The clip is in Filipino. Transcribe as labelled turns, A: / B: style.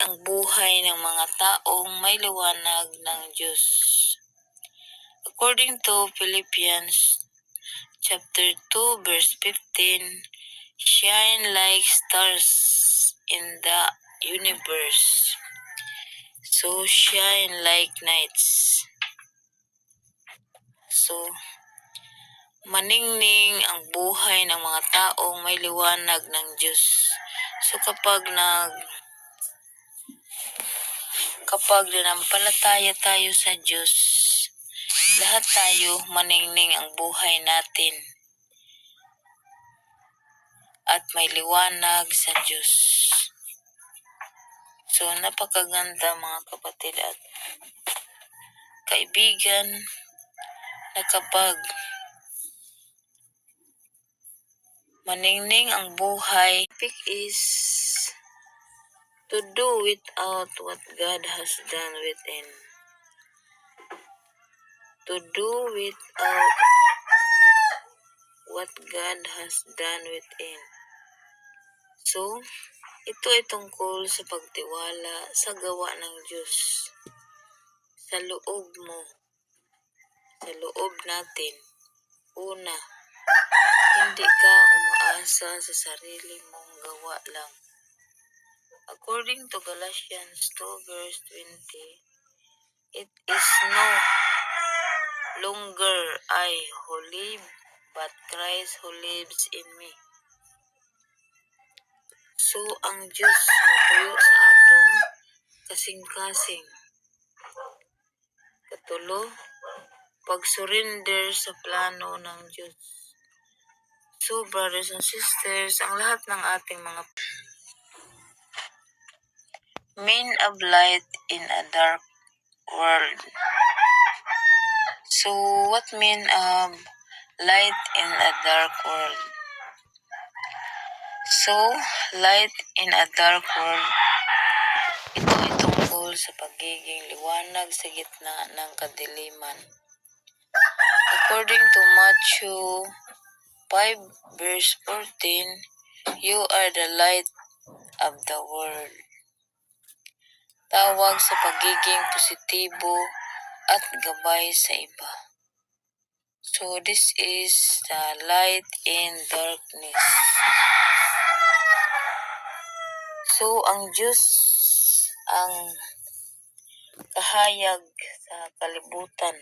A: ang buhay ng mga taong may liwanag ng Diyos. According to Philippians chapter 2 verse 15, shine like stars in the universe. So shine like nights. So maningning ang buhay ng mga taong may liwanag ng Diyos. So kapag nanampalataya tayo sa Diyos, lahat tayo maningning ang buhay natin at may liwanag sa Diyos. So napakaganda mga kapatid at kaibigan na kapag maningning ang buhay, topic is to do without what God has done within. To do without what God has done within. So, ito ay tungkol sa pagtiwala sa gawa ng Diyos. Sa loob mo. Sa loob natin. Una, hindi ka umaasa sa sarili mong gawa lang. According to Galatians 2 verse 20, it is no longer I who live, but Christ who lives in me. So, ang Diyos natuyo sa atong kasing-kasing. Katulo, pag-surrender sa plano ng Diyos. So, brothers and sisters, ang lahat ng ating mga mean of light in a dark world. So, what mean of light in a dark world? So, light in a dark world, ito ay tungkol sa pagiging liwanag sa gitna ng kadiliman. According to Matthew 5 verse 14, you are the light of the world. Tawag sa pagiging positibo at gabay sa iba. So, this is the light in darkness. So, ang Diyos ang kahayag sa kalibutan.